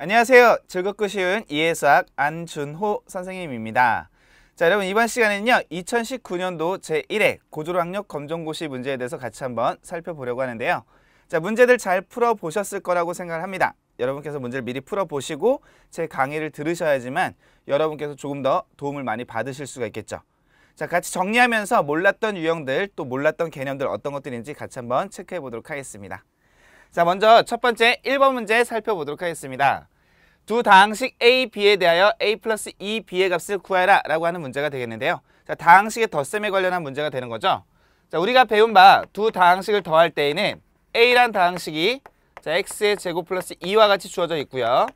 안녕하세요. 즐겁고 쉬운 이해수학 안준호 선생님입니다. 자, 여러분 이번 시간에는요 2019년도 제1회 고졸학력 검정고시 문제에 대해서 같이 한번 살펴보려고 하는데요. 자, 문제들 잘 풀어보셨을 거라고 생각을 합니다. 여러분께서 문제를 미리 풀어보시고 제 강의를 들으셔야지만 여러분께서 조금 더 도움을 많이 받으실 수가 있겠죠. 자, 같이 정리하면서 몰랐던 유형들 또 몰랐던 개념들 어떤 것들인지 같이 한번 체크해 보도록 하겠습니다. 자, 먼저 첫 번째 1번 문제 살펴보도록 하겠습니다. 두 다항식 a, b에 대하여 a 플러스 2b의 값을 구하라 라고 하는 문제가 되겠는데요. 자, 다항식의 덧셈에 관련한 문제가 되는 거죠. 자, 우리가 배운 바 두 다항식을 더할 때에는 a란 다항식이 자, x의 제곱 플러스 2와 같이 주어져 있고요.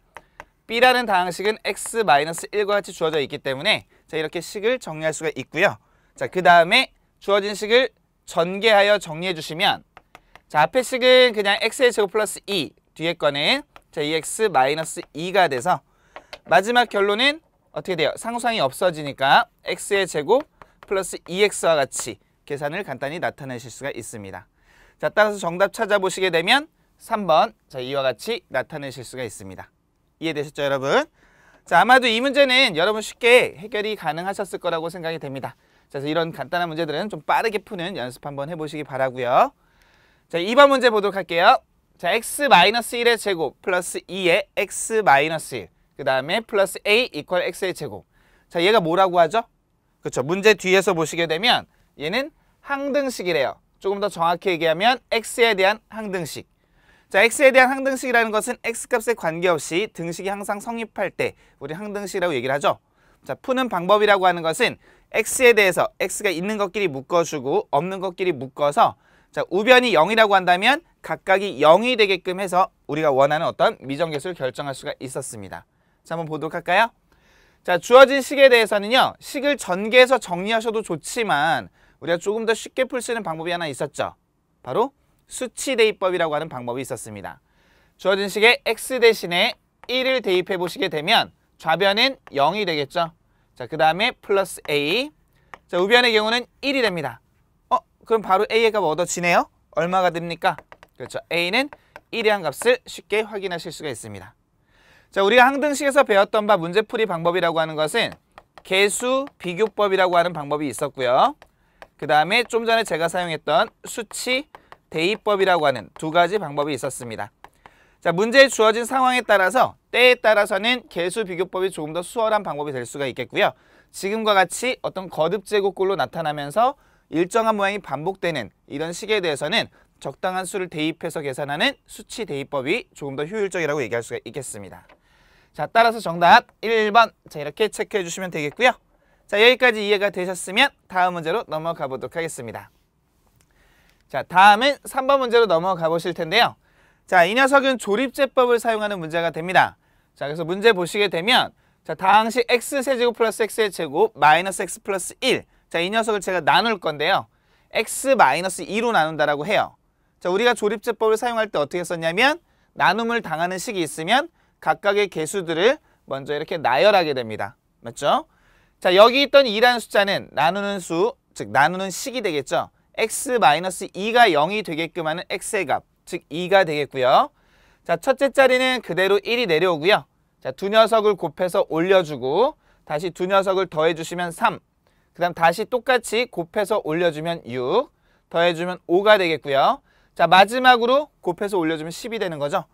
b라는 다항식은 x 마이너스 1과 같이 주어져 있기 때문에 자, 이렇게 식을 정리할 수가 있고요. 자, 그 다음에 주어진 식을 전개하여 정리해 주시면 자, 앞에 식은 그냥 x의 제곱 플러스 2, 뒤에 거는 자, 2x 마이너스 2가 돼서 마지막 결론은 어떻게 돼요? 상수항이 없어지니까 x의 제곱 플러스 2x와 같이 계산을 간단히 나타내실 수가 있습니다. 자, 따라서 정답 찾아보시게 되면 3번 자, 이와 같이 나타내실 수가 있습니다. 이해되셨죠, 여러분? 자, 아마도 이 문제는 여러분 쉽게 해결이 가능하셨을 거라고 생각이 됩니다. 자, 그래서 이런 간단한 문제들은 좀 빠르게 푸는 연습 한번 해보시기 바라고요. 자, 2번 문제 보도록 할게요. 자, x-1의 제곱 플러스 2의 x-1 그 다음에 플러스 a 이퀄 x의 제곱. 자, 얘가 뭐라고 하죠? 그렇죠. 문제 뒤에서 보시게 되면 얘는 항등식이래요. 조금 더 정확히 얘기하면 x에 대한 항등식. 자, x에 대한 항등식이라는 것은 x값에 관계없이 등식이 항상 성립할 때 우리 항등식이라고 얘기를 하죠. 자, 푸는 방법이라고 하는 것은 x에 대해서 x가 있는 것끼리 묶어주고 없는 것끼리 묶어서 자, 우변이 0이라고 한다면 각각이 0이 되게끔 해서 우리가 원하는 어떤 미정계수를 결정할 수가 있었습니다. 자, 한번 보도록 할까요? 자, 주어진 식에 대해서는요. 식을 전개해서 정리하셔도 좋지만 우리가 조금 더 쉽게 풀 수 있는 방법이 하나 있었죠. 바로 수치 대입법이라고 하는 방법이 있었습니다. 주어진 식에 x 대신에 1을 대입해 보시게 되면 좌변은 0이 되겠죠. 자, 그 다음에 플러스 a. 자, 우변의 경우는 1이 됩니다. 그럼 바로 a의 값 얻어지네요. 얼마가 됩니까? 그렇죠. a는 1이란 값을 쉽게 확인하실 수가 있습니다. 자, 우리가 항등식에서 배웠던 바 문제풀이 방법이라고 하는 것은 계수 비교법이라고 하는 방법이 있었고요. 그 다음에 좀 전에 제가 사용했던 수치 대입법이라고 하는 두 가지 방법이 있었습니다. 자, 문제에 주어진 상황에 따라서 때에 따라서는 계수 비교법이 조금 더 수월한 방법이 될 수가 있겠고요. 지금과 같이 어떤 거듭 제곱꼴로 나타나면서 일정한 모양이 반복되는 이런 식에 대해서는 적당한 수를 대입해서 계산하는 수치 대입법이 조금 더 효율적이라고 얘기할 수가 있겠습니다. 자, 따라서 정답 1번 자, 이렇게 체크해 주시면 되겠고요. 자, 여기까지 이해가 되셨으면 다음 문제로 넘어가 보도록 하겠습니다. 자, 다음은 3번 문제로 넘어가 보실 텐데요. 자, 이 녀석은 조립제법을 사용하는 문제가 됩니다. 자, 그래서 문제 보시게 되면 자, 다항식 x세제곱 플러스 x의 제곱 마이너스 x 플러스 1. 자, 이 녀석을 제가 나눌 건데요. x-2로 나눈다라고 해요. 자, 우리가 조립제법을 사용할 때 어떻게 썼냐면 나눔을 당하는 식이 있으면 각각의 개수들을 먼저 이렇게 나열하게 됩니다. 맞죠? 자, 여기 있던 2라는 숫자는 나누는 수, 즉 나누는 식이 되겠죠. x-2가 0이 되게끔 하는 x의 값, 즉 2가 되겠고요. 자, 첫째 자리는 그대로 1이 내려오고요. 자, 두 녀석을 곱해서 올려주고 다시 두 녀석을 더해주시면 3. 그 다음 다시 똑같이 곱해서 올려주면 6, 더해주면 5가 되겠고요. 자, 마지막으로 곱해서 올려주면 10이 되는 거죠.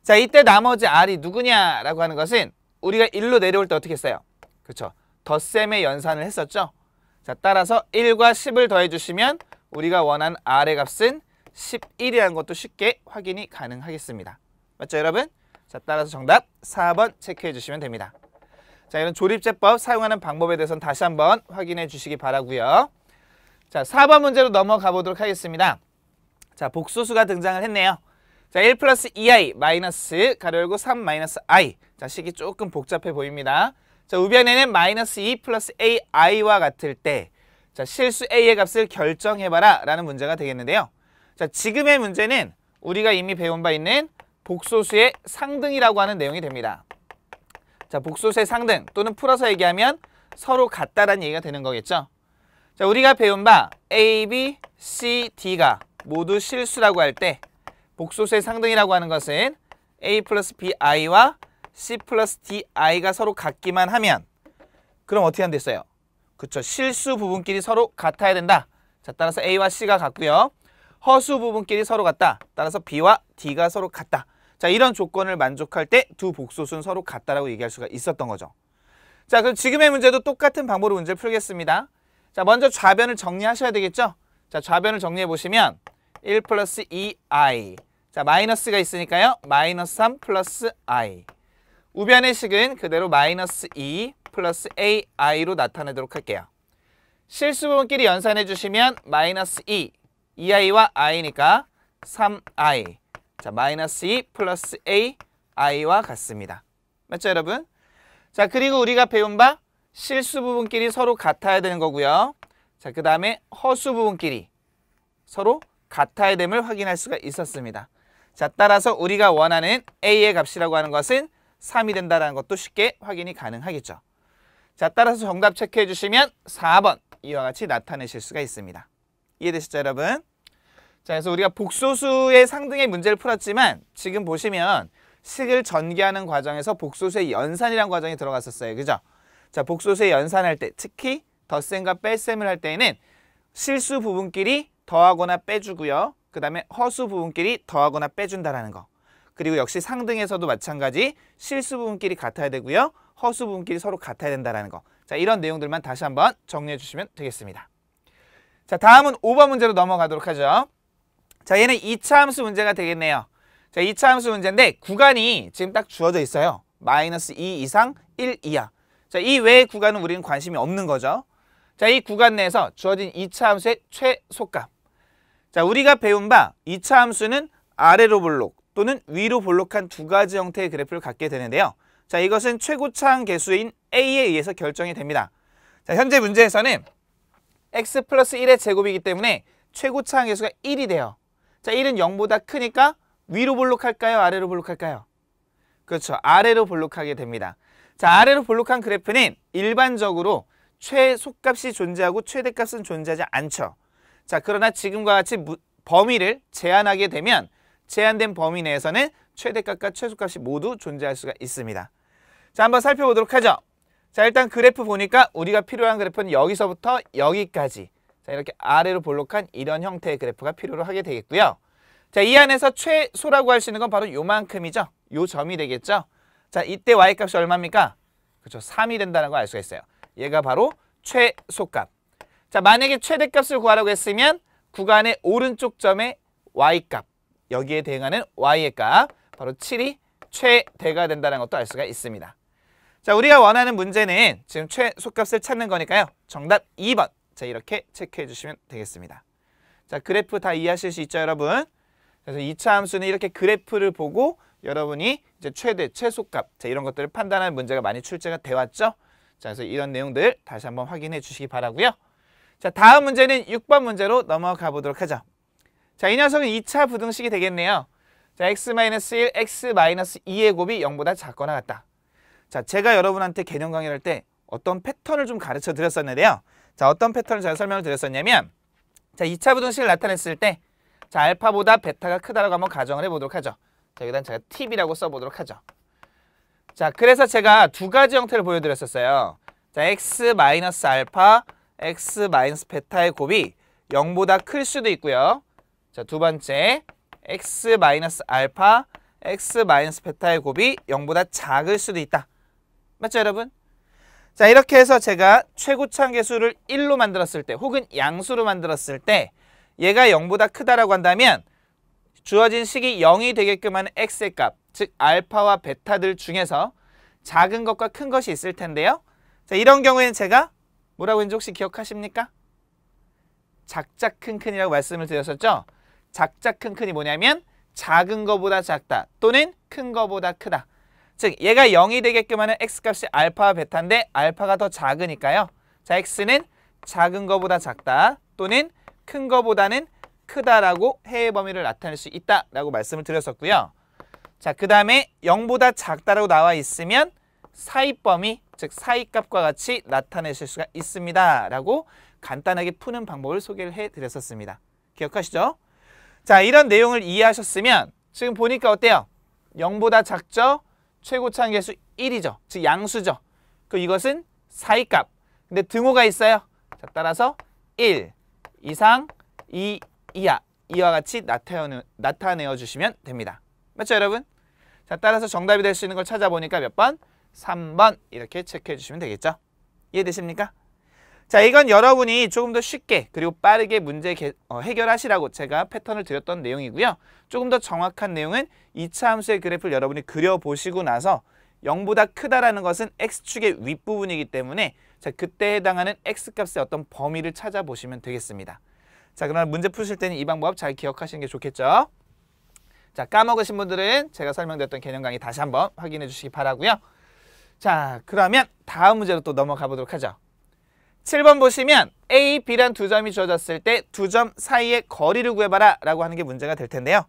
자, 이때 나머지 r이 누구냐라고 하는 것은 우리가 1로 내려올 때 어떻게 했어요? 그렇죠. 덧셈의 연산을 했었죠. 자, 따라서 1과 10을 더해주시면 우리가 원하는 r의 값은 11이라는 것도 쉽게 확인이 가능하겠습니다. 맞죠, 여러분? 자, 따라서 정답 4번 체크해 주시면 됩니다. 자, 이런 조립제법 사용하는 방법에 대해서는 다시 한번 확인해 주시기 바라고요. 자, 4번 문제로 넘어가 보도록 하겠습니다. 자, 복소수가 등장을 했네요. 자, 1 플러스 2i 마이너스 가로 열고 3 마이너스 i. 자, 식이 조금 복잡해 보입니다. 자, 우변에는 마이너스 2 플러스 ai와 같을 때 자, 실수 a의 값을 결정해봐라 라는 문제가 되겠는데요. 자, 지금의 문제는 우리가 이미 배운 바 있는 복소수의 상등이라고 하는 내용이 됩니다. 자, 복소수의 상등 또는 풀어서 얘기하면 서로 같다라는 얘기가 되는 거겠죠. 자, 우리가 배운 바 A, B, C, D가 모두 실수라고 할 때 복소수의 상등이라고 하는 것은 A 플러스 BI와 C 플러스 DI가 서로 같기만 하면 그럼 어떻게 하면 됐어요? 그쵸, 실수 부분끼리 서로 같아야 된다. 자, 따라서 A와 C가 같고요. 허수 부분끼리 서로 같다. 따라서 B와 D가 서로 같다. 자, 이런 조건을 만족할 때 두 복소수는 서로 같다라고 얘기할 수가 있었던 거죠. 자, 그럼 지금의 문제도 똑같은 방법으로 문제를 풀겠습니다. 자, 먼저 좌변을 정리하셔야 되겠죠? 자, 좌변을 정리해 보시면 1 플러스 2i. 자, 마이너스가 있으니까요. 마이너스 3 플러스 i. 우변의 식은 그대로 마이너스 2 플러스 ai로 나타내도록 할게요. 실수 부분끼리 연산해 주시면 마이너스 2i와 i니까 3i. 자, 마이너스 2 플러스 ai와 같습니다. 맞죠, 여러분? 자, 그리고 우리가 배운 바 실수 부분끼리 서로 같아야 되는 거고요. 자, 그 다음에 허수 부분끼리 서로 같아야 됨을 확인할 수가 있었습니다. 자, 따라서 우리가 원하는 a의 값이라고 하는 것은 3이 된다는 것도 쉽게 확인이 가능하겠죠. 자, 따라서 정답 체크해 주시면 4번 이와 같이 나타내실 수가 있습니다. 이해되시죠, 여러분? 자, 그래서 우리가 복소수의 상등의 문제를 풀었지만 지금 보시면 식을 전개하는 과정에서 복소수의 연산이라는 과정이 들어갔었어요. 그죠? 자, 복소수의 연산할 때 특히 덧셈과 뺄셈을 할 때에는 실수 부분끼리 더하거나 빼주고요. 그 다음에 허수 부분끼리 더하거나 빼준다라는 거. 그리고 역시 상등에서도 마찬가지 실수 부분끼리 같아야 되고요. 허수 부분끼리 서로 같아야 된다는 거. 자, 이런 내용들만 다시 한번 정리해 주시면 되겠습니다. 자, 다음은 5번 문제로 넘어가도록 하죠. 자, 얘는 2차 함수 문제가 되겠네요. 자, 2차 함수 문제인데 구간이 지금 딱 주어져 있어요. 마이너스 2 이상 1 이하. 자, 이 외의 구간은 우리는 관심이 없는 거죠. 자, 이 구간 내에서 주어진 2차 함수의 최소값. 자, 우리가 배운 바 2차 함수는 아래로 볼록 또는 위로 볼록한 두 가지 형태의 그래프를 갖게 되는데요. 자, 이것은 최고차항 계수인 a에 의해서 결정이 됩니다. 자, 현재 문제에서는 x 플러스 1의 제곱이기 때문에 최고차항 계수가 1이 돼요. 자, 1은 0보다 크니까 위로 볼록할까요? 아래로 볼록할까요? 그렇죠. 아래로 볼록하게 됩니다. 자, 아래로 볼록한 그래프는 일반적으로 최소값이 존재하고 최대값은 존재하지 않죠. 자, 그러나 지금과 같이 범위를 제한하게 되면 제한된 범위 내에서는 최대값과 최소값이 모두 존재할 수가 있습니다. 자, 한번 살펴보도록 하죠. 자, 일단 그래프 보니까 우리가 필요한 그래프는 여기서부터 여기까지. 자, 이렇게 아래로 볼록한 이런 형태의 그래프가 필요로 하게 되겠고요. 자, 이 안에서 최소라고 할 수 있는 건 바로 요만큼이죠. 요 점이 되겠죠. 자, 이때 y값이 얼마입니까? 그렇죠. 3이 된다는 걸 알 수가 있어요. 얘가 바로 최소값. 자, 만약에 최대값을 구하라고 했으면 구간의 오른쪽 점의 y값, 여기에 대응하는 y의 값, 바로 7이 최대가 된다는 것도 알 수가 있습니다. 자, 우리가 원하는 문제는 지금 최소값을 찾는 거니까요. 정답 2번. 자, 이렇게 체크해 주시면 되겠습니다. 자, 그래프 다 이해하실 수 있죠, 여러분? 그래서 2차 함수는 이렇게 그래프를 보고 여러분이 이제 최대, 최소값, 자, 이런 것들을 판단하는 문제가 많이 출제가 돼 왔죠? 자, 그래서 이런 내용들 다시 한번 확인해 주시기 바라고요. 자, 다음 문제는 6번 문제로 넘어가 보도록 하죠. 자, 이 녀석은 2차 부등식이 되겠네요. 자, x-1, x-2의 곱이 0보다 작거나 같다. 자, 제가 여러분한테 개념 강의를 할 때 어떤 패턴을 좀 가르쳐 드렸었는데요. 자, 어떤 패턴을 제가 설명을 드렸었냐면, 자, 2차 부등식을 나타냈을 때, 자, 알파보다 베타가 크다라고 한번 가정을 해보도록 하죠. 자, 여기다 제가 팁이라고 써보도록 하죠. 자, 그래서 제가 두 가지 형태를 보여드렸었어요. 자, x-알파, x-베타의 곱이 0보다 클 수도 있고요. 자, 두 번째, x-알파, x-베타의 곱이 0보다 작을 수도 있다. 맞죠, 여러분? 자, 이렇게 해서 제가 최고차항 계수를 1로 만들었을 때 혹은 양수로 만들었을 때 얘가 0보다 크다라고 한다면 주어진 식이 0이 되게끔 하는 x의 값, 즉 알파와 베타들 중에서 작은 것과 큰 것이 있을 텐데요. 자, 이런 경우에는 제가 뭐라고 했는지 혹시 기억하십니까? 작자 큰큰이라고 말씀을 드렸었죠. 작자 큰큰이 뭐냐면 작은 거보다 작다 또는 큰 거보다 크다. 즉 얘가 0이 되게끔 하는 x값이 알파와 베타인데 알파가 더 작으니까요. 자, x는 작은 거보다 작다 또는 큰 거보다는 크다라고 해의 범위를 나타낼 수 있다라고 말씀을 드렸었고요. 자, 그 다음에 0보다 작다라고 나와 있으면 사이범위, 즉 사이값과 같이 나타내실 수가 있습니다 라고 간단하게 푸는 방법을 소개를 해드렸었습니다. 기억하시죠? 자, 이런 내용을 이해하셨으면 지금 보니까 어때요? 0보다 작죠? 최고 차항계수 1이죠. 즉 양수죠. 그 이것은 사이값. 근데 등호가 있어요. 자, 따라서 1 이상 2 이하 이와 같이 나타내어 주시면 됩니다. 맞죠, 여러분? 자, 따라서 정답이 될 수 있는 걸 찾아보니까 몇 번? 3번 이렇게 체크해 주시면 되겠죠. 이해되십니까? 자, 이건 여러분이 조금 더 쉽게 그리고 빠르게 문제 해결하시라고 제가 패턴을 드렸던 내용이고요. 조금 더 정확한 내용은 2차 함수의 그래프를 여러분이 그려보시고 나서 0보다 크다라는 것은 x축의 윗부분이기 때문에 자, 그때 해당하는 x값의 어떤 범위를 찾아보시면 되겠습니다. 자, 그러나 문제 푸실 때는 이 방법 잘 기억하시는 게 좋겠죠. 자, 까먹으신 분들은 제가 설명드렸던 개념 강의 다시 한번 확인해 주시기 바라고요. 자, 그러면 다음 문제로 또 넘어가 보도록 하죠. 7번 보시면 A, B란 두 점이 주어졌을 때 두 점 사이의 거리를 구해봐라 라고 하는 게 문제가 될 텐데요.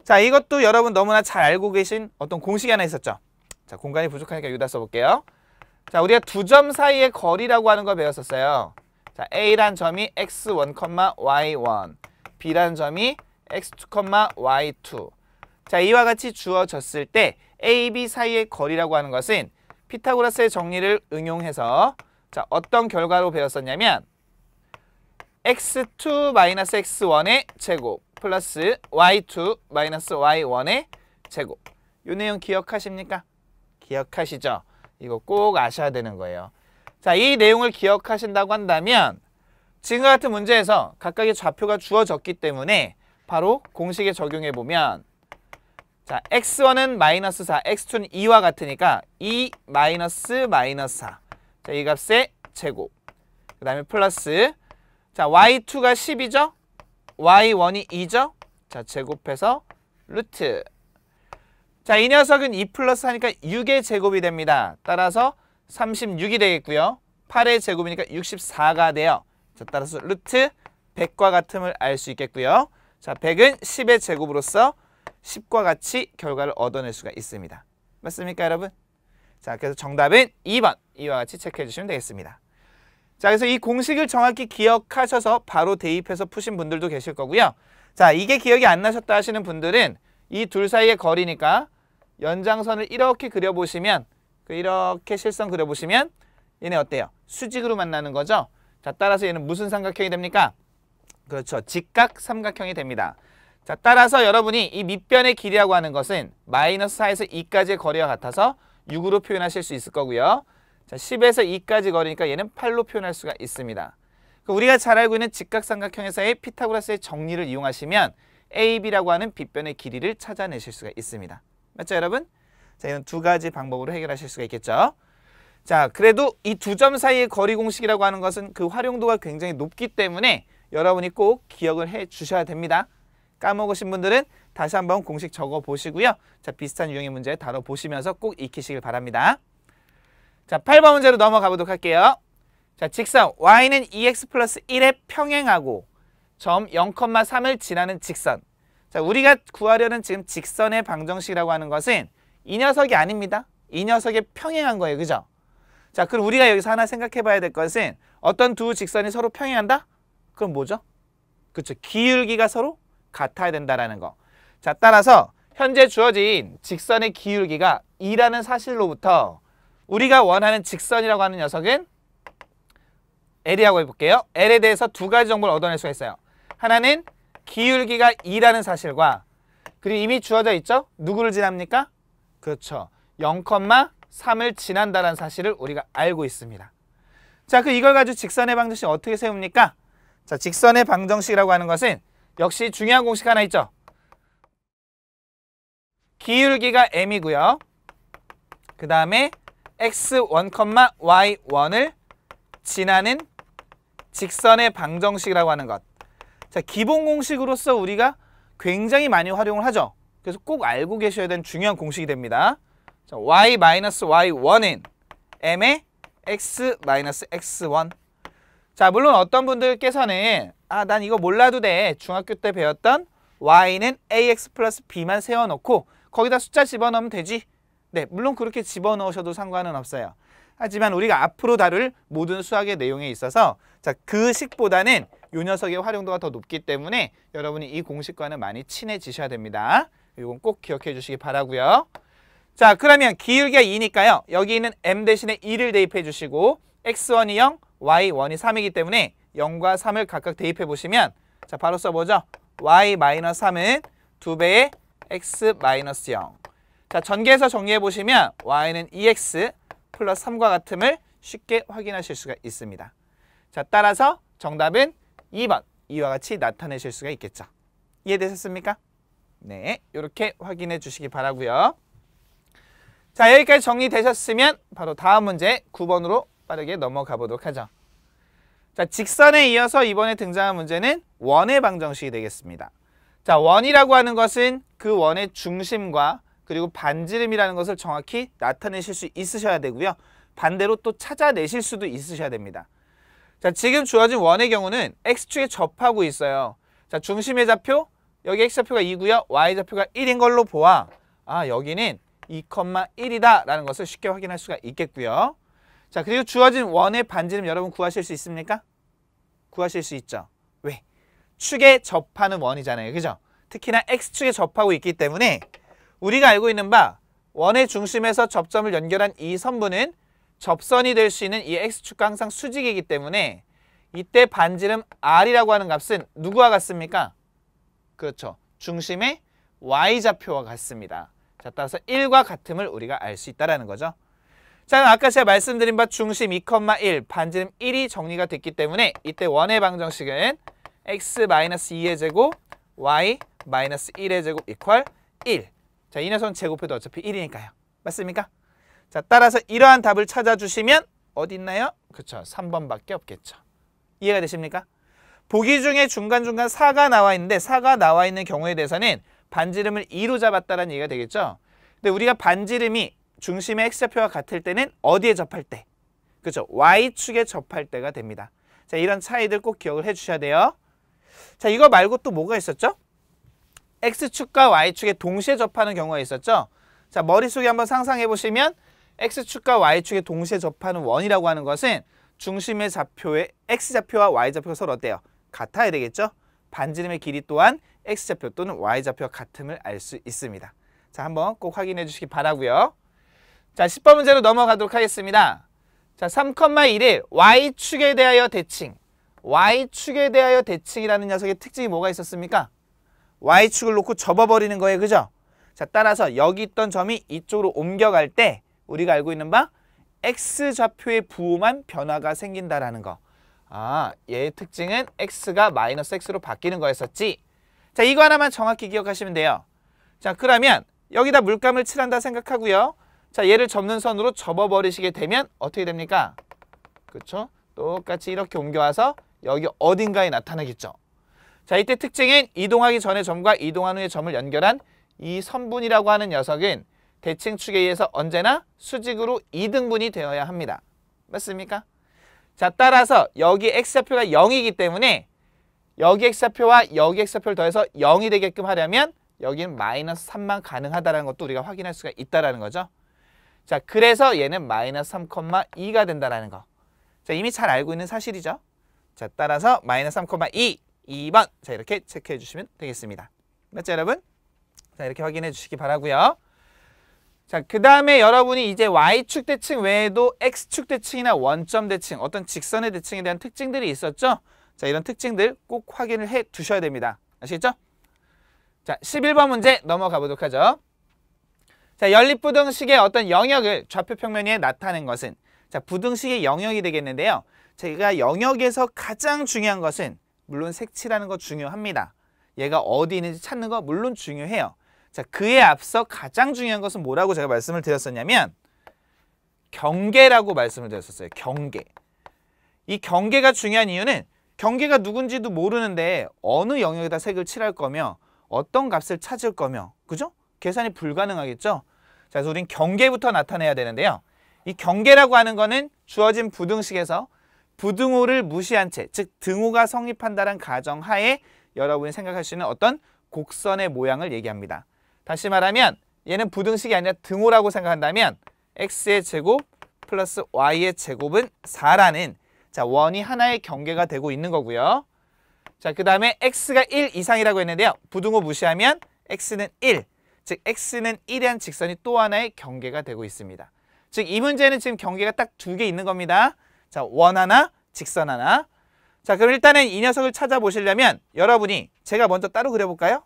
자, 이것도 여러분 너무나 잘 알고 계신 어떤 공식이 하나 있었죠. 자, 공간이 부족하니까 여기다 써볼게요. 자, 우리가 두 점 사이의 거리라고 하는 거 배웠었어요. 자, A란 점이 x1, y1, B란 점이 x2, y2. 자, 이와 같이 주어졌을 때 A, B 사이의 거리라고 하는 것은 피타고라스의 정리를 응용해서 자, 어떤 결과로 배웠었냐면 x2-x1의 제곱 플러스 y2-y1의 제곱. 이 내용 기억하십니까? 기억하시죠? 이거 꼭 아셔야 되는 거예요. 자, 이 내용을 기억하신다고 한다면 지금과 같은 문제에서 각각의 좌표가 주어졌기 때문에 바로 공식에 적용해 보면 자, x1은 마이너스 4, x2는 2와 같으니까 2 마이너스 4. 자, 이 값의 제곱. 그 다음에 플러스 자, y2가 10이죠? y1이 2죠? 자, 제곱해서 루트. 자, 이 녀석은 2 플러스 하니까 6의 제곱이 됩니다. 따라서 36이 되겠고요. 8의 제곱이니까 64가 돼요. 자, 따라서 루트 100과 같음을 알 수 있겠고요. 자, 100은 10의 제곱으로서 10과 같이 결과를 얻어낼 수가 있습니다. 맞습니까, 여러분? 자, 그래서 정답은 2번. 이와 같이 체크해 주시면 되겠습니다. 자, 그래서 이 공식을 정확히 기억하셔서 바로 대입해서 푸신 분들도 계실 거고요. 자, 이게 기억이 안 나셨다 하시는 분들은 이 둘 사이의 거리니까 연장선을 이렇게 그려보시면 이렇게 실선 그려보시면 얘네 어때요? 수직으로 만나는 거죠? 자, 따라서 얘는 무슨 삼각형이 됩니까? 그렇죠. 직각 삼각형이 됩니다. 자, 따라서 여러분이 이 밑변의 길이라고 하는 것은 마이너스 4에서 2까지의 거리와 같아서 6으로 표현하실 수 있을 거고요. 자, 10에서 2까지 거리니까 얘는 8로 표현할 수가 있습니다. 우리가 잘 알고 있는 직각삼각형에서의 피타고라스의 정리를 이용하시면 AB라고 하는 빗변의 길이를 찾아내실 수가 있습니다. 맞죠, 여러분? 자, 이런 두 가지 방법으로 해결하실 수가 있겠죠. 자, 그래도 이 두 점 사이의 거리 공식이라고 하는 것은 그 활용도가 굉장히 높기 때문에 여러분이 꼭 기억을 해 주셔야 됩니다. 까먹으신 분들은 다시 한번 공식 적어 보시고요. 자, 비슷한 유형의 문제 다뤄보시면서 꼭 익히시길 바랍니다. 자, 8번 문제로 넘어가 보도록 할게요. 자, 직선 y는 2x 플러스 1에 평행하고 점 0,3을 지나는 직선. 자, 우리가 구하려는 지금 직선의 방정식이라고 하는 것은 이 녀석이 아닙니다. 이 녀석에 평행한 거예요. 그죠? 자, 그럼 우리가 여기서 하나 생각해 봐야 될 것은 어떤 두 직선이 서로 평행한다? 그럼 뭐죠? 그렇죠. 기울기가 서로 같아야 된다라는 거. 자, 따라서 현재 주어진 직선의 기울기가 2라는 사실로부터 우리가 원하는 직선이라고 하는 녀석은 L이라고 해볼게요. L에 대해서 두 가지 정보를 얻어낼 수가 있어요. 하나는 기울기가 2라는 사실과 그리고 이미 주어져 있죠? 누구를 지납니까? 그렇죠. 0,3을 지난다는 사실을 우리가 알고 있습니다. 자, 그 이걸 가지고 직선의 방정식 어떻게 세웁니까? 자, 직선의 방정식이라고 하는 것은 역시 중요한 공식 하나 있죠. 기울기가 m이고요. 그 다음에 x1, y1을 지나는 직선의 방정식이라고 하는 것. 자, 기본 공식으로서 우리가 굉장히 많이 활용을 하죠. 그래서 꼭 알고 계셔야 되는 중요한 공식이 됩니다. 자, y-y1은 m의 x-x1. 자, 물론 어떤 분들께서는 난 이거 몰라도 돼. 중학교 때 배웠던 y는 ax 플러스 b만 세워놓고 거기다 숫자 집어넣으면 되지. 네, 물론 그렇게 집어넣으셔도 상관은 없어요. 하지만 우리가 앞으로 다룰 모든 수학의 내용에 있어서 자, 그 식보다는 이 녀석의 활용도가 더 높기 때문에 여러분이 이 공식과는 많이 친해지셔야 됩니다. 이건 꼭 기억해 주시기 바라고요. 자, 그러면 기울기가 2니까요. 여기 있는 m 대신에 2를 대입해 주시고 x1이 0, y1이 3이기 때문에 0과 3을 각각 대입해 보시면 자, 바로 써보죠. y-3은 2배의 x-0. 자, 전개해서 정리해 보시면 y는 2x 플러스 3과 같음을 쉽게 확인하실 수가 있습니다. 자, 따라서 정답은 2번. 이와 같이 나타내실 수가 있겠죠. 이해되셨습니까? 네, 이렇게 확인해 주시기 바라고요. 자, 여기까지 정리되셨으면 바로 다음 문제 9번으로 빠르게 넘어가 보도록 하죠. 자, 직선에 이어서 이번에 등장한 문제는 원의 방정식이 되겠습니다. 자, 원이라고 하는 것은 그 원의 중심과 그리고 반지름이라는 것을 정확히 나타내실 수 있으셔야 되고요. 반대로 또 찾아내실 수도 있으셔야 됩니다. 자, 지금 주어진 원의 경우는 x축에 접하고 있어요. 자, 중심의 좌표, 여기 x좌표가 2고요. y좌표가 1인 걸로 보아 여기는 2,1이다 라는 것을 쉽게 확인할 수가 있겠고요. 자, 그리고 주어진 원의 반지름 여러분 구하실 수 있습니까? 구하실 수 있죠. 왜? 축에 접하는 원이잖아요. 그죠? 특히나 x축에 접하고 있기 때문에 우리가 알고 있는 바 원의 중심에서 접점을 연결한 이 선분은 접선이 될 수 있는 이 x축과 항상 수직이기 때문에 이때 반지름 r이라고 하는 값은 누구와 같습니까? 그렇죠. 중심의 y좌표와 같습니다. 자, 따라서 1과 같음을 우리가 알 수 있다는 거죠. 자, 아까 제가 말씀드린 바 중심 2,1, 반지름 1이 정리가 됐기 때문에 이때 원의 방정식은 x-2의 제곱, y-1의 제곱 이퀄 1. 자, 이 녀석은 제곱해도 어차피 1이니까요. 맞습니까? 자, 따라서 이러한 답을 찾아주시면 어디 있나요? 그렇죠. 3번밖에 없겠죠. 이해가 되십니까? 보기 중에 중간중간 4가 나와 있는데 4가 나와 있는 경우에 대해서는 반지름을 2로 잡았다는 얘기가 되겠죠. 근데 우리가 반지름이 중심의 x좌표와 같을 때는 어디에 접할 때? 그렇죠. y축에 접할 때가 됩니다. 자, 이런 차이들 꼭 기억을 해주셔야 돼요. 자, 이거 말고 또 뭐가 있었죠? x축과 y축에 동시에 접하는 경우가 있었죠. 자, 머릿속에 한번 상상해 보시면 x축과 y축에 동시에 접하는 원이라고 하는 것은 중심의 좌표의 x좌표와 y좌표가 서로 어때요? 같아야 되겠죠? 반지름의 길이 또한 x좌표 또는 y좌표와 같음을 알 수 있습니다. 자, 한번 꼭 확인해 주시기 바라고요. 자, 10번 문제로 넘어가도록 하겠습니다. 자, 3,1을 y축에 대하여 대칭. y축에 대하여 대칭이라는 녀석의 특징이 뭐가 있었습니까? y축을 놓고 접어버리는 거예요. 그죠? 자, 따라서 여기 있던 점이 이쪽으로 옮겨갈 때 우리가 알고 있는 바 x좌표의 부호만 변화가 생긴다라는 거. 얘의 특징은 x가 마이너스 x로 바뀌는 거였었지. 자, 이거 하나만 정확히 기억하시면 돼요. 자, 그러면 여기다 물감을 칠한다 생각하고요. 자, 얘를 접는 선으로 접어버리시게 되면 어떻게 됩니까? 그렇죠? 똑같이 이렇게 옮겨와서 여기 어딘가에 나타나겠죠. 자, 이때 특징은 이동하기 전의 점과 이동한 후의 점을 연결한 이 선분이라고 하는 녀석은 대칭축에 의해서 언제나 수직으로 2등분이 되어야 합니다. 맞습니까? 자, 따라서 여기 x좌표가 0이기 때문에 여기 x좌표와 여기 x좌표를 더해서 0이 되게끔 하려면 여기는 마이너스 3만 가능하다는 것도 우리가 확인할 수가 있다는 거죠. 자, 그래서 얘는 마이너스 3,2가 된다는 거. 자, 이미 잘 알고 있는 사실이죠. 자, 따라서 마이너스 3,2, 2번. 자, 이렇게 체크해 주시면 되겠습니다. 맞죠, 여러분? 자, 이렇게 확인해 주시기 바라고요. 자, 그 다음에 여러분이 이제 y축 대칭 외에도 x축 대칭이나 원점 대칭, 어떤 직선의 대칭에 대한 특징들이 있었죠? 자, 이런 특징들 꼭 확인을 해 두셔야 됩니다. 아시겠죠? 자, 11번 문제 넘어가 보도록 하죠. 자, 연립부등식의 어떤 영역을 좌표 평면 위에 나타낸 것은 자, 부등식의 영역이 되겠는데요. 제가 영역에서 가장 중요한 것은 물론 색칠하는 거 중요합니다. 얘가 어디 있는지 찾는 거 물론 중요해요. 자, 그에 앞서 가장 중요한 것은 뭐라고 제가 말씀을 드렸었냐면 경계라고 말씀을 드렸었어요. 경계. 이 경계가 중요한 이유는 경계가 누군지도 모르는데 어느 영역에다 색을 칠할 거며 어떤 값을 찾을 거며 그죠? 계산이 불가능하겠죠? 자, 그래서 우린 경계부터 나타내야 되는데요. 이 경계라고 하는 거는 주어진 부등식에서 부등호를 무시한 채, 즉 등호가 성립한다는 가정하에 여러분이 생각할 수 있는 어떤 곡선의 모양을 얘기합니다. 다시 말하면 얘는 부등식이 아니라 등호라고 생각한다면 x의 제곱 플러스 y의 제곱은 4라는 자, 원이 하나의 경계가 되고 있는 거고요. 자, 그 다음에 x가 1 이상이라고 했는데요. 부등호 무시하면 x는 1. 즉 x는 1이란 직선이 또 하나의 경계가 되고 있습니다. 즉 이 문제는 지금 경계가 딱 두 개 있는 겁니다. 자, 원 하나, 직선 하나. 자, 그럼 일단은 이 녀석을 찾아보시려면 여러분이 제가 먼저 따로 그려볼까요?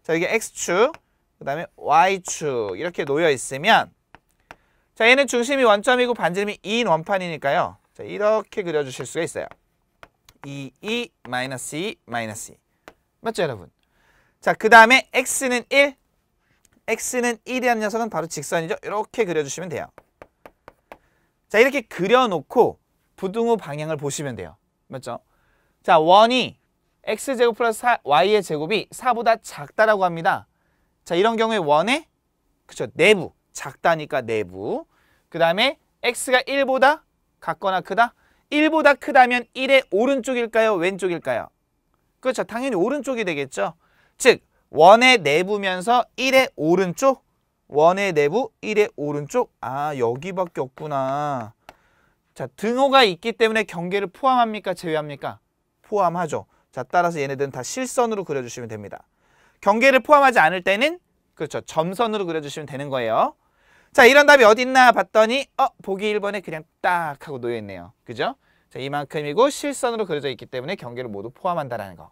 자, 여기 x축, 그 다음에 y축 이렇게 놓여 있으면 자, 얘는 중심이 원점이고 반지름이 2인 원판이니까요. 자, 이렇게 그려주실 수가 있어요. 2, 2, 마이너스 2, 마이너스 2. 맞죠, 여러분? 자, 그 다음에 x는 1. x는 1이라는 녀석은 바로 직선이죠. 이렇게 그려주시면 돼요. 자, 이렇게 그려놓고 부등호 방향을 보시면 돼요. 맞죠? 자, 원이 x제곱 플러스 y의 제곱이 4보다 작다라고 합니다. 자, 이런 경우에 원의 그쵸, 내부, 작다니까 내부. 그 다음에 x가 1보다 같거나 크다. 1보다 크다면 1의 오른쪽일까요? 왼쪽일까요? 그렇죠. 당연히 오른쪽이 되겠죠. 즉 원의 내부면서 1의 오른쪽. 원의 내부 1의 오른쪽. 아, 여기밖에 없구나. 자, 등호가 있기 때문에 경계를 포함합니까? 제외합니까? 포함하죠. 자, 따라서 얘네들은 다 실선으로 그려주시면 됩니다. 경계를 포함하지 않을 때는 그렇죠. 점선으로 그려주시면 되는 거예요. 자, 이런 답이 어디 있나 봤더니 보기 1번에 그냥 딱 하고 놓여있네요. 그죠? 자, 이만큼이고 실선으로 그려져 있기 때문에 경계를 모두 포함한다라는 거.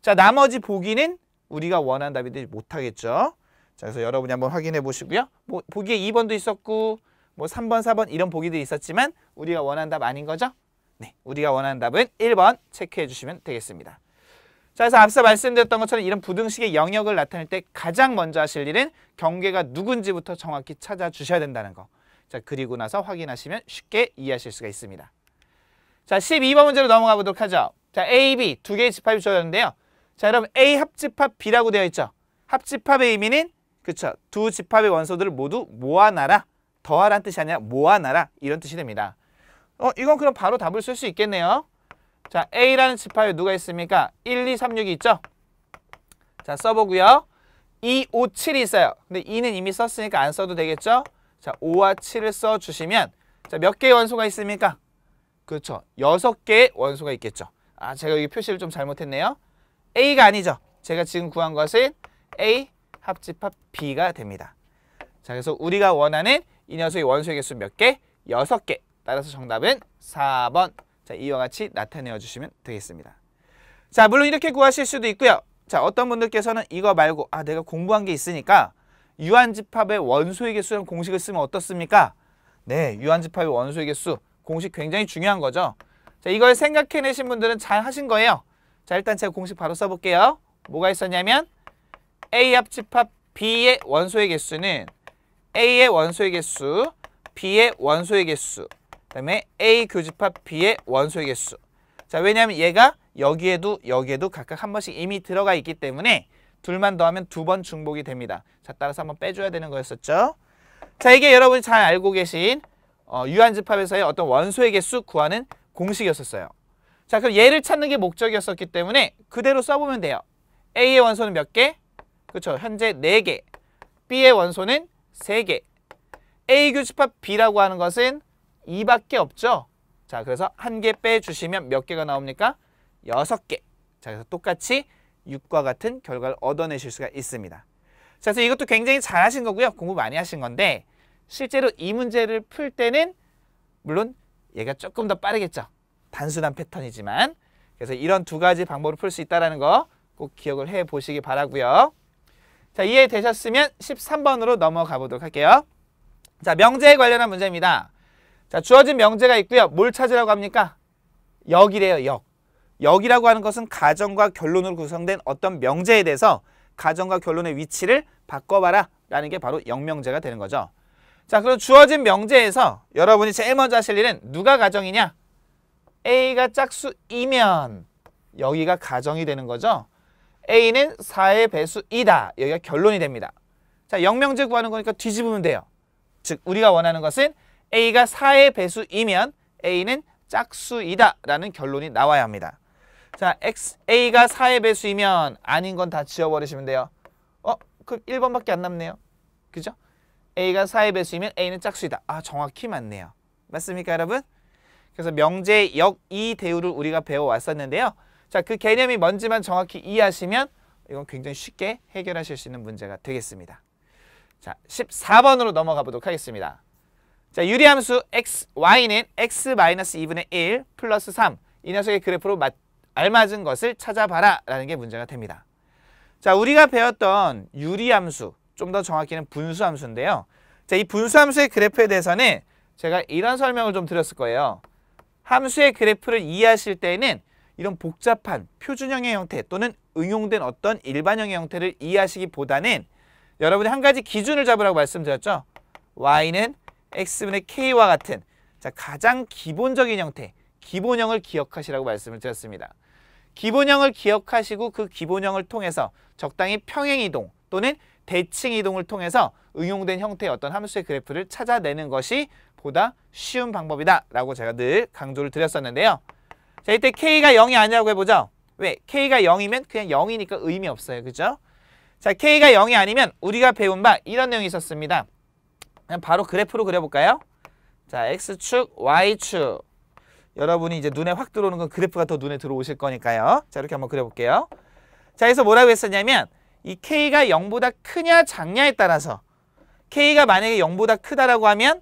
자, 나머지 보기는 우리가 원하는 답이 되지 못하겠죠. 자, 그래서 여러분이 한번 확인해 보시고요. 뭐 보기에 2번도 있었고 뭐 3번, 4번 이런 보기들이 있었지만 우리가 원하는 답 아닌 거죠? 네, 우리가 원하는 답은 1번 체크해 주시면 되겠습니다. 자, 그래서 앞서 말씀드렸던 것처럼 이런 부등식의 영역을 나타낼 때 가장 먼저 하실 일은 경계가 누군지부터 정확히 찾아주셔야 된다는 거. 자, 그리고 나서 확인하시면 쉽게 이해하실 수가 있습니다. 자, 12번 문제로 넘어가 보도록 하죠. 자, A, B 두 개의 집합이 주어졌는데요. 자, 여러분 A 합집합 B라고 되어 있죠. 합집합의 의미는 그쵸, 두 집합의 원소들을 모두 모아놔라. 더하라는 뜻이 아니라 모아놔라. 이런 뜻이 됩니다. 이건 그럼 바로 답을 쓸 수 있겠네요. 자, A라는 집합에 누가 있습니까? 1, 2, 3, 6이 있죠? 자, 써보고요. 2, 5, 7이 있어요. 근데 2는 이미 썼으니까 안 써도 되겠죠? 자, 5와 7을 써주시면 자, 몇 개의 원소가 있습니까? 그렇죠. 6개의 원소가 있겠죠. 아, 제가 여기 표시를 좀 잘못했네요. A가 아니죠. 제가 지금 구한 것은 A 합집합 B가 됩니다. 자, 그래서 우리가 원하는 이 녀석의 원소의 개수 몇 개? 6개. 따라서 정답은 4번. 자, 이와 같이 나타내어 주시면 되겠습니다. 자, 물론 이렇게 구하실 수도 있고요. 자, 어떤 분들께서는 이거 말고 내가 공부한 게 있으니까 유한집합의 원소의 개수라는 공식을 쓰면 어떻습니까? 네, 유한집합의 원소의 개수 공식 굉장히 중요한 거죠. 자, 이걸 생각해내신 분들은 잘 하신 거예요. 자, 일단 제가 공식 바로 써볼게요. 뭐가 있었냐면 A 합집합 B의 원소의 개수는 A의 원소의 개수, B의 원소의 개수, 그 다음에 A 교집합 B의 원소의 개수. 자, 왜냐하면 얘가 여기에도 여기에도 각각 한 번씩 이미 들어가 있기 때문에 둘만 더하면 2번 중복이 됩니다. 자, 따라서 한번 빼줘야 되는 거였었죠. 자, 이게 여러분이 잘 알고 계신 유한집합에서의 어떤 원소의 개수 구하는 공식이었었어요. 자, 그럼 얘를 찾는 게 목적이었었기 때문에 그대로 써보면 돼요. A의 원소는 몇 개? 그렇죠. 현재 4개. B의 원소는 3개. A 교집합 B라고 하는 것은 2밖에 없죠. 자, 그래서 1개 빼주시면 몇 개가 나옵니까? 6개. 자, 그래서 똑같이 6과 같은 결과를 얻어내실 수가 있습니다. 자, 그래서 이것도 굉장히 잘 하신 거고요. 공부 많이 하신 건데 실제로 이 문제를 풀 때는 물론 얘가 조금 더 빠르겠죠. 단순한 패턴이지만. 그래서 이런 두 가지 방법으로 풀 수 있다는 거 꼭 기억을 해보시기 바라고요. 자, 이해되셨으면 13번으로 넘어가 보도록 할게요. 자, 명제에 관련한 문제입니다. 자, 주어진 명제가 있고요. 뭘 찾으라고 합니까? 역이래요, 역. 역이라고 하는 것은 가정과 결론으로 구성된 어떤 명제에 대해서 가정과 결론의 위치를 바꿔봐라 라는 게 바로 역명제가 되는 거죠. 자, 그럼 주어진 명제에서 여러분이 제일 먼저 하실 일은 누가 가정이냐? A가 짝수이면 여기가 가정이 되는 거죠. A는 4의 배수이다. 여기가 결론이 됩니다. 자, 역명제 구하는 거니까 뒤집으면 돼요. 즉 우리가 원하는 것은 A가 4의 배수이면 A는 짝수이다 라는 결론이 나와야 합니다. 자, A가 4의 배수이면 아닌 건 다 지워버리시면 돼요. 그럼 1번밖에 안 남네요. 그죠? A가 4의 배수이면 A는 짝수이다. 아, 정확히 맞네요. 맞습니까, 여러분? 그래서 명제의 역2 대우를 우리가 배워왔었는데요. 자, 그 개념이 뭔지만 정확히 이해하시면 이건 굉장히 쉽게 해결하실 수 있는 문제가 되겠습니다. 자, 14번으로 넘어가 보도록 하겠습니다. 자, 유리함수 y는 x-2분의 1 플러스 3. 이 녀석의 그래프로 알맞은 것을 찾아봐라 라는 게 문제가 됩니다. 자, 우리가 배웠던 유리함수, 좀 더 정확히는 분수함수인데요. 자, 이 분수함수의 그래프에 대해서는 제가 이런 설명을 좀 드렸을 거예요. 함수의 그래프를 이해하실 때에는 이런 복잡한 표준형의 형태 또는 응용된 어떤 일반형의 형태를 이해하시기보다는 여러분이 한 가지 기준을 잡으라고 말씀드렸죠. y는 x분의 k와 같은 자, 가장 기본적인 형태, 기본형을 기억하시라고 말씀을 드렸습니다. 기본형을 기억하시고 그 기본형을 통해서 적당히 평행이동 또는 대칭이동을 통해서 응용된 형태의 어떤 함수의 그래프를 찾아내는 것이 보다 쉬운 방법이다 라고 제가 늘 강조를 드렸었는데요. 자, 이때 k가 0이 아니라고 해보죠. 왜? k가 0이면 그냥 0이니까 의미 없어요. 그죠? 자, k가 0이 아니면 우리가 배운 바 이런 내용이 있었습니다. 그냥 바로 그래프로 그려볼까요? 자, x축, y축. 여러분이 이제 눈에 확 들어오는 건 그래프가 더 눈에 들어오실 거니까요. 자, 이렇게 한번 그려볼게요. 자, 여기서 뭐라고 했었냐면 이 k가 0보다 크냐 작냐에 따라서 k가 만약에 0보다 크다라고 하면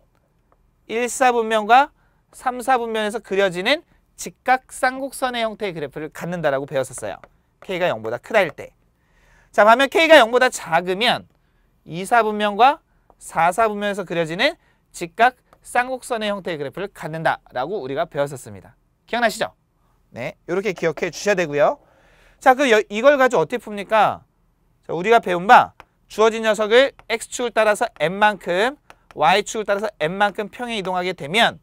1사분면과 3사분면에서 그려지는 직각쌍곡선의 형태의 그래프를 갖는다라고 배웠었어요. k가 0보다 크다일 때. 자, 반면 k가 0보다 작으면 2사분면과 4사분면에서 그려지는 직각쌍곡선의 형태의 그래프를 갖는다라고 우리가 배웠었습니다. 기억나시죠? 네, 이렇게 기억해 주셔야 되고요. 자, 이걸 가지고 어떻게 풉니까? 자, 우리가 배운 바 주어진 녀석을 x축을 따라서 n만큼, y축을 따라서 n만큼 평행 이동하게 되면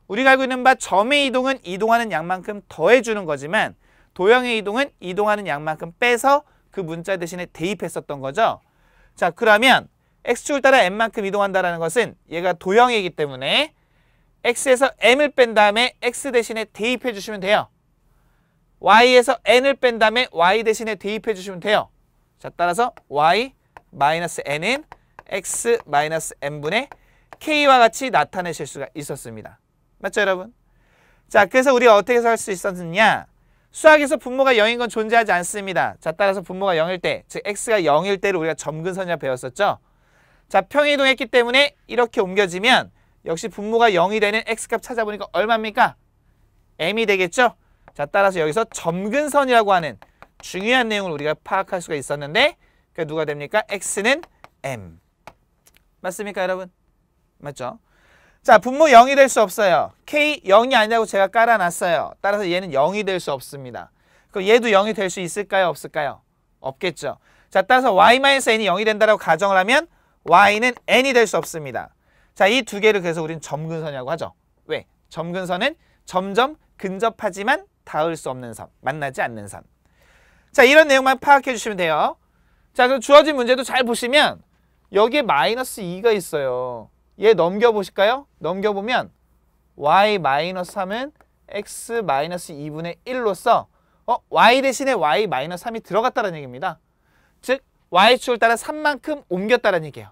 우리가 알고 있는 바 점의 이동은 이동하는 양만큼 더해주는 거지만 도형의 이동은 이동하는 양만큼 빼서 그 문자 대신에 대입했었던 거죠. 자, 그러면 x축을 따라 n만큼 이동한다는 것은 얘가 도형이기 때문에 x에서 m을 뺀 다음에 x 대신에 대입해 주시면 돼요. y에서 n을 뺀 다음에 y 대신에 대입해 주시면 돼요. 자, 따라서 y-n은 x-n분의 k와 같이 나타내실 수가 있었습니다. 맞죠, 여러분? 자, 그래서 우리가 어떻게 할 수 있었느냐? 수학에서 분모가 0인 건 존재하지 않습니다. 자, 따라서 분모가 0일 때, 즉 x가 0일 때를 우리가 점근선이라 배웠었죠. 자, 평행이동했기 때문에 이렇게 옮겨지면 역시 분모가 0이 되는 x값 찾아보니까 얼마입니까? m이 되겠죠? 자, 따라서 여기서 점근선이라고 하는 중요한 내용을 우리가 파악할 수가 있었는데 그게 누가 됩니까? x는 m. 맞습니까, 여러분? 맞죠? 자, 분모 0이 될 수 없어요. k 0이 아니라고 제가 깔아놨어요. 따라서 얘는 0이 될 수 없습니다. 그럼 얘도 0이 될 수 있을까요? 없을까요? 없겠죠. 자, 따라서 y-n이 0이 된다고 가정을 하면 y는 n이 될 수 없습니다. 자, 이 두 개를 그래서 우리는 점근선이라고 하죠. 왜? 점근선은 점점 근접하지만 닿을 수 없는 선, 만나지 않는 선. 자, 이런 내용만 파악해 주시면 돼요. 자, 그럼 주어진 문제도 잘 보시면 여기에 마이너스 2가 있어요. 얘 넘겨보실까요? 넘겨보면 y-3은 x-2분의 1로서 y 대신에 y-3이 들어갔다는 얘기입니다. 즉 y축을 따라 3만큼 옮겼다는 얘기예요.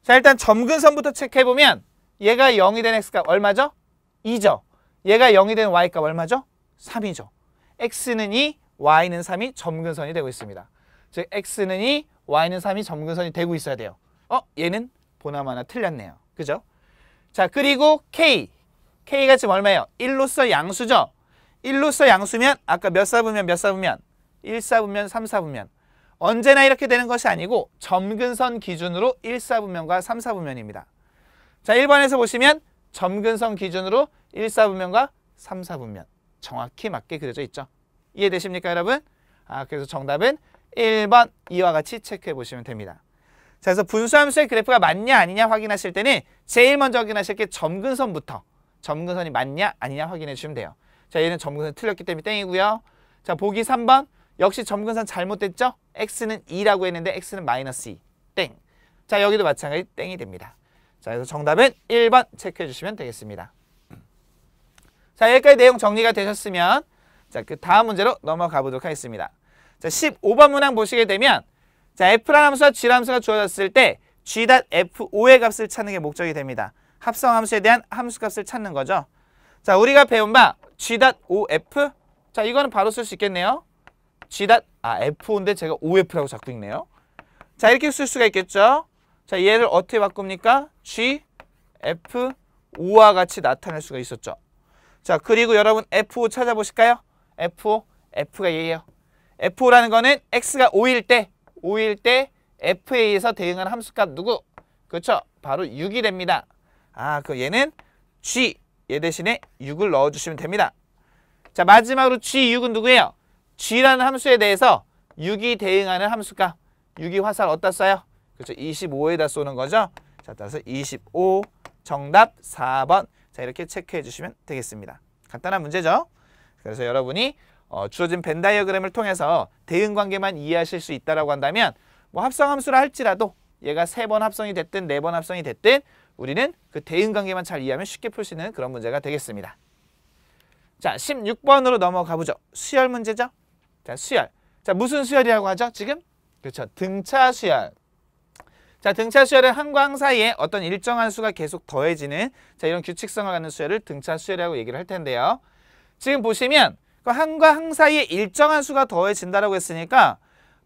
자, 일단 점근선부터 체크해보면 얘가 0이 된 x값 얼마죠? 2죠. 얘가 0이 된 y값 얼마죠? 3이죠. x는 2, y는 3이 점근선이 되고 있습니다. 즉 x는 2, y는 3이 점근선이 되고 있어야 돼요. 얘는 보나마나 틀렸네요. 그죠? 자, 그리고 k가 지금 얼마예요? 1로서 양수죠? 1로서 양수면 아까 몇 사분면 몇 사분면? 1사분면 3사분면. 언제나 이렇게 되는 것이 아니고 점근선 기준으로 1사분면과 3사분면입니다. 자, 1번에서 보시면 점근선 기준으로 1사분면과 3사분면 정확히 맞게 그려져 있죠. 이해되십니까, 여러분? 그래서 정답은 1번 이와 같이 체크해 보시면 됩니다. 자, 그래서 분수함수의 그래프가 맞냐 아니냐 확인하실 때는 제일 먼저 확인하실 게 점근선부터 점근선이 맞냐 아니냐 확인해 주시면 돼요. 자, 얘는 점근선이 틀렸기 때문에 땡이고요. 자, 보기 3번 역시 점근선 잘못됐죠? x는 2라고 했는데 x는 마이너스 2. 땡. 자, 여기도 마찬가지 땡이 됩니다. 자, 그래서 정답은 1번 체크해 주시면 되겠습니다. 자, 여기까지 내용 정리가 되셨으면 자, 그 다음 문제로 넘어가 보도록 하겠습니다. 자, 15번 문항 보시게 되면 자, f라는 함수와 g함수가 주어졌을 때 g.f5의 값을 찾는 게 목적이 됩니다. 합성함수에 대한 함수값을 찾는 거죠. 자, 우리가 배운 바 g.5f 자, 이거는 바로 쓸 수 있겠네요. f5인데 제가 5f라고 자꾸 읽네요. 자, 이렇게 쓸 수가 있겠죠. 자, 얘를 어떻게 바꿉니까? G, F, O와 같이 나타낼 수가 있었죠. 자, 그리고 여러분 F5 찾아보실까요? F5, F가 얘예요. F5라는 거는 X가 5일 때 FA에서 대응하는 함수값 누구? 그렇죠? 바로 6이 됩니다. 아, 그 얘는 G, 얘 대신에 6을 넣어주시면 됩니다. 자, 마지막으로 G6은 누구예요? G라는 함수에 대해서 6이 대응하는 함수값. 6이 화살 어디다 써요? 그렇죠? 25에다 쏘는 거죠? 자, 따라서 25, 정답 4번. 자, 이렇게 체크해 주시면 되겠습니다. 간단한 문제죠? 그래서 여러분이 주어진 벤 다이어그램을 통해서 대응 관계만 이해하실 수 있다라고 한다면 뭐 합성함수라 할지라도 얘가 3번 합성이 됐든 4번 합성이 됐든 우리는 그 대응 관계만 잘 이해하면 쉽게 풀 수 있는 그런 문제가 되겠습니다. 자, 16번으로 넘어가 보죠. 수열 문제죠? 자, 수열. 자, 무슨 수열이라고 하죠? 지금? 그렇죠. 등차 수열. 자, 등차 수열은 항과 항 사이에 어떤 일정한 수가 계속 더해지는 자, 이런 규칙성을 갖는 수열을 등차 수열이라고 얘기를 할 텐데요. 지금 보시면 그 항과 항 사이에 일정한 수가 더해진다라고 했으니까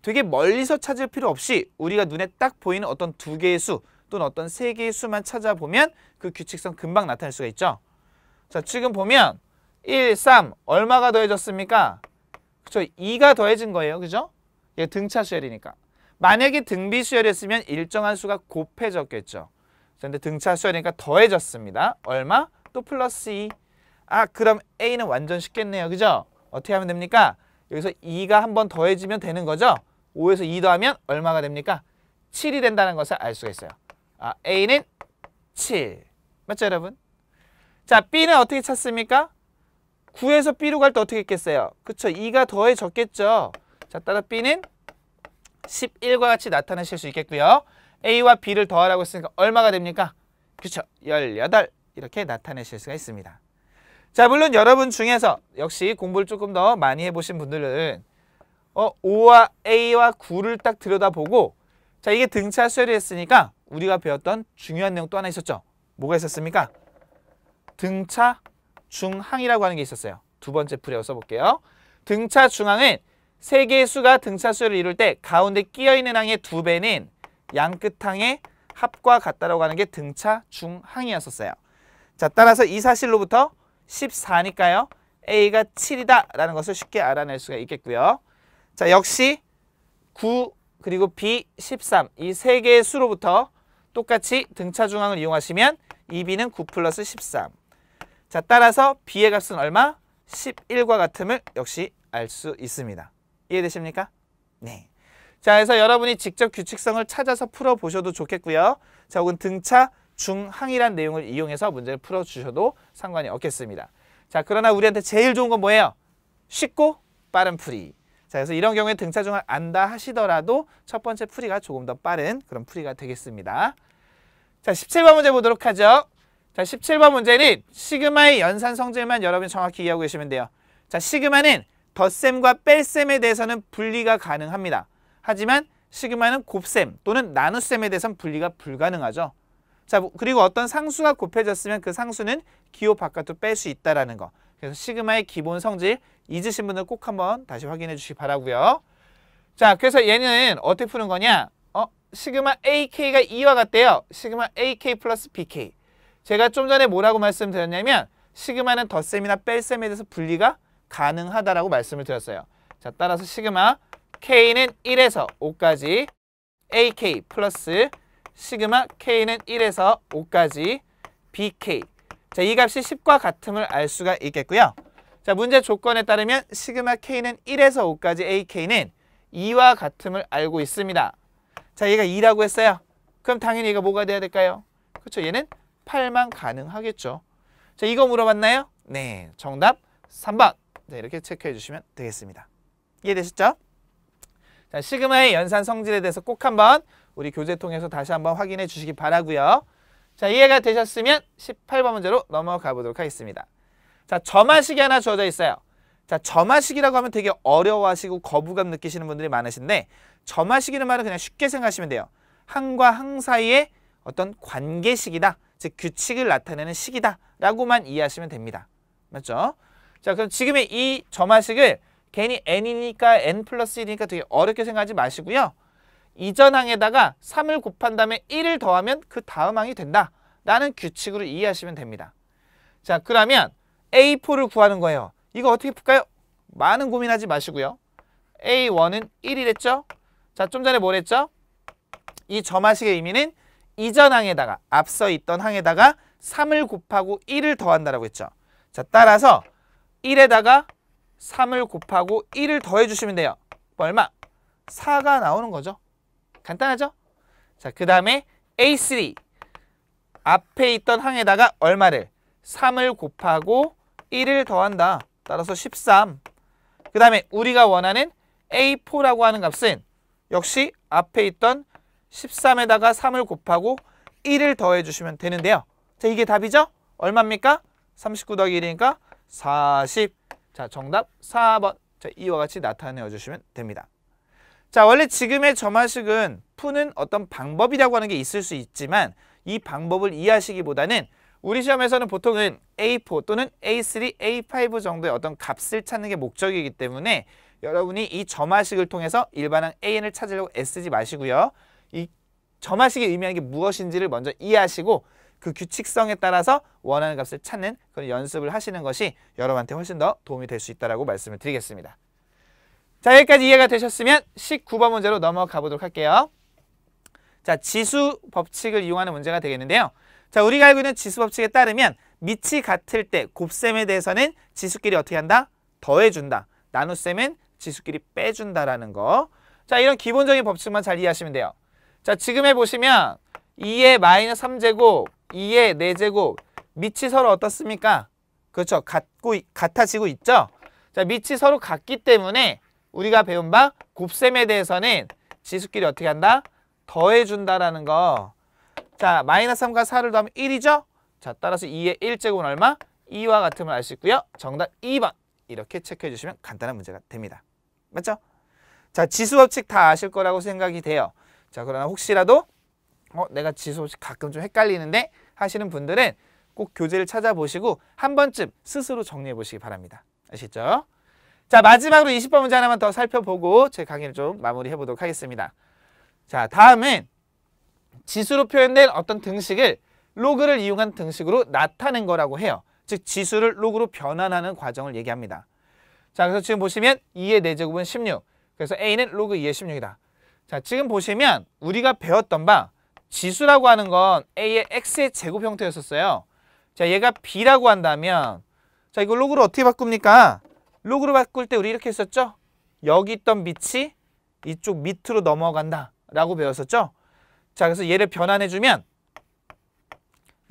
되게 멀리서 찾을 필요 없이 우리가 눈에 딱 보이는 어떤 2개의 수 또는 어떤 3개의 수만 찾아보면 그 규칙성 금방 나타낼 수가 있죠. 자, 지금 보면 1, 3 얼마가 더해졌습니까? 그렇죠. 2가 더해진 거예요. 그죠? 이게 등차 수열이니까. 만약에 등비 수열이었으면 일정한 수가 곱해졌겠죠. 그런데 등차 수열이니까 더해졌습니다. 얼마? 또 플러스 2. 아, 그럼 A는 완전 쉽겠네요. 그죠? 어떻게 하면 됩니까? 여기서 2가 한 번 더해지면 되는 거죠. 5에서 2 더하면 얼마가 됩니까? 7이 된다는 것을 알 수가 있어요. 아, A는 7. 맞죠, 여러분? 자, B는 어떻게 찾습니까? 9에서 B로 갈 때 어떻게 했겠어요? 그쵸, 2가 더해졌겠죠. 자, 따라 B는 11과 같이 나타내실 수 있겠고요. A와 B를 더하라고 했으니까 얼마가 됩니까? 그쵸, 18. 이렇게 나타내실 수가 있습니다. 자, 물론 여러분 중에서 역시 공부를 조금 더 많이 해보신 분들은 5와 A와 9를 딱 들여다보고 자, 이게 등차 수열이 했으니까 우리가 배웠던 중요한 내용 또 하나 있었죠. 뭐가 있었습니까? 등차 중항이라고 하는 게 있었어요. 두 번째 풀이어 써볼게요. 등차 중항은 3개의 수가 등차 수열을 이룰 때 가운데 끼어있는 항의 2배는 양끝항의 합과 같다라고 하는 게 등차 중항이었었어요. 자, 따라서 이 사실로부터 14니까요. A가 7이다 라는 것을 쉽게 알아낼 수가 있겠고요. 자, 역시 9 그리고 B 13 이 3개의 수로부터 똑같이 등차 중항을 이용하시면 2B는 9 플러스 13. 자, 따라서 B의 값은 얼마? 11과 같음을 역시 알 수 있습니다. 이해되십니까? 네. 자, 그래서 여러분이 직접 규칙성을 찾아서 풀어보셔도 좋겠고요. 자, 혹은 등차 중항이란 내용을 이용해서 문제를 풀어주셔도 상관이 없겠습니다. 자, 그러나 우리한테 제일 좋은 건 뭐예요? 쉽고 빠른 풀이. 자, 그래서 이런 경우에 등차 중항 안다 하시더라도 첫 번째 풀이가 조금 더 빠른 그런 풀이가 되겠습니다. 자, 17번 문제 보도록 하죠. 자, 17번 문제는 시그마의 연산 성질만 여러분이 정확히 이해하고 계시면 돼요. 자, 시그마는 덧셈과 뺄셈에 대해서는 분리가 가능합니다. 하지만 시그마는 곱셈 또는 나눗셈에 대해서는 분리가 불가능하죠. 자, 그리고 어떤 상수가 곱해졌으면 그 상수는 기호 바깥으로 뺄 수 있다는 거. 그래서 시그마의 기본 성질 잊으신 분들 꼭 한번 다시 확인해 주시기 바라고요. 자, 그래서 얘는 어떻게 푸는 거냐? 시그마 AK가 2와 같대요. 시그마 AK 플러스 BK. 제가 좀 전에 뭐라고 말씀드렸냐면 시그마는 덧셈이나 뺄셈에 대해서 분리가 가능하다라고 말씀을 드렸어요. 자, 따라서 시그마 K는 1에서 5까지 AK 플러스 시그마 K는 1에서 5까지 BK. 자, 이 값이 10과 같음을 알 수가 있겠고요. 자, 문제 조건에 따르면 시그마 K는 1에서 5까지 AK는 2와 같음을 알고 있습니다. 자, 얘가 2라고 했어요. 그럼 당연히 얘가 뭐가 돼야 될까요? 그렇죠, 얘는 8만 가능하겠죠. 자, 이거 물어봤나요? 네, 정답 3번. 자, 이렇게 체크해 주시면 되겠습니다. 이해되셨죠? 자, 시그마의 연산 성질에 대해서 꼭 한번 우리 교재 통해서 다시 한번 확인해 주시기 바라고요. 자, 이해가 되셨으면 18번 문제로 넘어가 보도록 하겠습니다. 자, 점화식이 하나 주어져 있어요. 자, 점화식이라고 하면 되게 어려워하시고 거부감 느끼시는 분들이 많으신데 점화식이라는 말은 그냥 쉽게 생각하시면 돼요. 항과 항 사이의 어떤 관계식이다. 즉 규칙을 나타내는 식이다 라고만 이해하시면 됩니다. 맞죠? 자, 그럼 지금의 이 점화식을 괜히 n이니까 n 플러스 1이니까 되게 어렵게 생각하지 마시고요. 이전 항에다가 3을 곱한 다음에 1을 더하면 그 다음 항이 된다 라는 규칙으로 이해하시면 됩니다. 자, 그러면 A4를 구하는 거예요. 이거 어떻게 풀까요? 많은 고민하지 마시고요. A1은 1이랬죠? 자, 좀 전에 뭐랬죠? 이 점화식의 의미는 이전 항에다가 앞서 있던 항에다가 3을 곱하고 1을 더한다라고 했죠. 자, 따라서 1에다가 3을 곱하고 1을 더해주시면 돼요. 얼마? 4가 나오는 거죠. 간단하죠? 자, 그 다음에 A3 앞에 있던 항에다가 얼마를? 3을 곱하고 1을 더한다. 따라서 13. 그 다음에 우리가 원하는 A4라고 하는 값은 역시 앞에 있던 13에다가 3을 곱하고 1을 더해주시면 되는데요. 자, 이게 답이죠? 얼마입니까? 39 더하기 1이니까 40. 자, 정답 4번. 자, 이와 같이 나타내 주시면 됩니다. 자, 원래 지금의 점화식은 푸는 어떤 방법이라고 하는 게 있을 수 있지만 이 방법을 이해하시기보다는 우리 시험에서는 보통은 A4 또는 A3, A5 정도의 어떤 값을 찾는 게 목적이기 때문에 여러분이 이 점화식을 통해서 일반항 AN을 찾으려고 애쓰지 마시고요. 이 점화식이 의미하는 게 무엇인지를 먼저 이해하시고 그 규칙성에 따라서 원하는 값을 찾는 그런 연습을 하시는 것이 여러분한테 훨씬 더 도움이 될 수 있다고 말씀을 드리겠습니다. 자, 여기까지 이해가 되셨으면 19번 문제로 넘어가 보도록 할게요. 자, 지수 법칙을 이용하는 문제가 되겠는데요. 자, 우리가 알고 있는 지수 법칙에 따르면 밑이 같을 때 곱셈에 대해서는 지수끼리 어떻게 한다? 더해준다. 나눗셈은 지수끼리 빼준다라는 거. 자, 이런 기본적인 법칙만 잘 이해하시면 돼요. 자, 지금 해보시면 2의 마이너스 3제곱, 2의 4제곱 밑이 서로 어떻습니까? 그렇죠. 같아지고 있죠. 자, 밑이 서로 같기 때문에 우리가 배운 바 곱셈에 대해서는 지수끼리 어떻게 한다? 더해준다라는 거. 자, 마이너스 3과 4를 더하면 1이죠? 자, 따라서 2의 1제곱은 얼마? 2와 같음을 알 수 있고요. 정답 2번. 이렇게 체크해 주시면 간단한 문제가 됩니다. 맞죠? 자, 지수 법칙 다 아실 거라고 생각이 돼요. 자, 그러나 혹시라도 내가 지수 법칙 가끔 좀 헷갈리는데 하시는 분들은 꼭 교재를 찾아보시고 한 번쯤 스스로 정리해 보시기 바랍니다. 아시죠? 자, 마지막으로 20번 문제 하나만 더 살펴보고 제 강의를 좀 마무리해 보도록 하겠습니다. 자, 다음은 지수로 표현된 어떤 등식을 로그를 이용한 등식으로 나타낸 거라고 해요. 즉 지수를 로그로 변환하는 과정을 얘기합니다. 자, 그래서 지금 보시면 2의 4제곱은 16. 그래서 A는 로그 2의 16이다. 자, 지금 보시면 우리가 배웠던 바 지수라고 하는 건 A의 X의 제곱 형태였었어요. 자, 얘가 B라고 한다면 자, 이거 로그로 어떻게 바꿉니까? 로그로 바꿀 때 우리 이렇게 했었죠? 여기 있던 밑이 이쪽 밑으로 넘어간다 라고 배웠었죠? 자, 그래서 얘를 변환해주면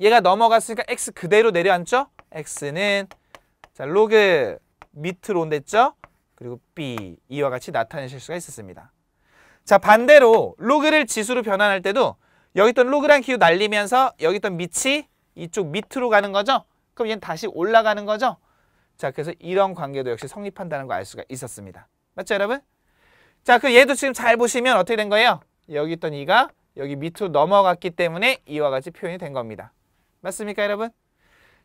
얘가 넘어갔으니까 X 그대로 내려앉죠? X는 자, 로그 밑으로 온댔죠? 그리고 B, 이와 같이 나타내실 수가 있었습니다. 자, 반대로 로그를 지수로 변환할 때도 여기 있던 로그란 기호 날리면서 여기 있던 밑이 이쪽 밑으로 가는 거죠? 그럼 얘는 다시 올라가는 거죠? 자, 그래서 이런 관계도 역시 성립한다는 거 알 수가 있었습니다. 맞죠, 여러분? 자, 그 얘도 지금 잘 보시면 어떻게 된 거예요? 여기 있던 2가 여기 밑으로 넘어갔기 때문에 이와 같이 표현이 된 겁니다. 맞습니까, 여러분?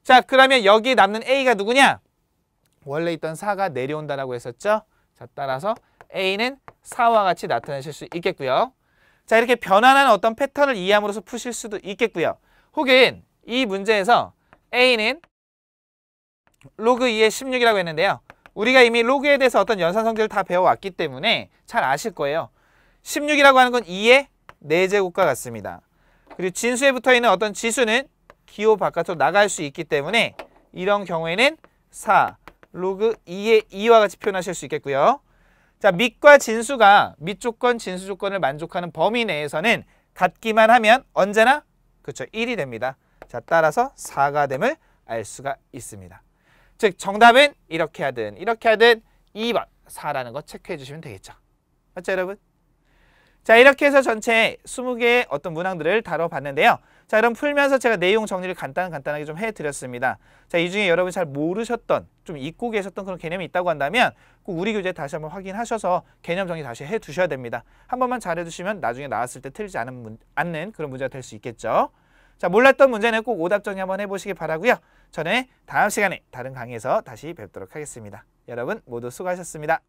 자, 그러면 여기 남는 A가 누구냐? 원래 있던 4가 내려온다라고 했었죠? 자, 따라서 A는 4와 같이 나타내실 수 있겠고요. 자, 이렇게 변환하는 어떤 패턴을 이해함으로써 푸실 수도 있겠고요. 혹은 이 문제에서 A는 로그 2의 16이라고 했는데요. 우리가 이미 로그에 대해서 어떤 연산성질을 다 배워왔기 때문에 잘 아실 거예요. 16이라고 하는 건 2의 4제곱과 같습니다. 그리고 진수에 붙어있는 어떤 지수는 기호 바깥으로 나갈 수 있기 때문에 이런 경우에는 4, 로그 2의 2와 같이 표현하실 수 있겠고요. 자, 밑과 진수가 밑 조건, 진수 조건을 만족하는 범위 내에서는 같기만 하면 언제나 그렇죠, 1이 됩니다. 자, 따라서 4가 됨을 알 수가 있습니다. 즉 정답은 이렇게 하든 2번 4라는 거 체크해 주시면 되겠죠. 맞죠, 여러분? 자, 이렇게 해서 전체 20개의 어떤 문항들을 다뤄봤는데요. 자, 그럼 풀면서 제가 내용 정리를 간단하게 좀 해드렸습니다. 자, 이 중에 여러분이 잘 모르셨던, 좀 잊고 계셨던 그런 개념이 있다고 한다면 꼭 우리 교재 다시 한번 확인하셔서 개념 정리 다시 해두셔야 됩니다. 한 번만 잘 해두시면 나중에 나왔을 때 틀리지 않는 그런 문제가 될 수 있겠죠. 자, 몰랐던 문제는 꼭 오답 정리 한번 해보시기 바라고요. 저는 다음 시간에 다른 강의에서 다시 뵙도록 하겠습니다. 여러분 모두 수고하셨습니다.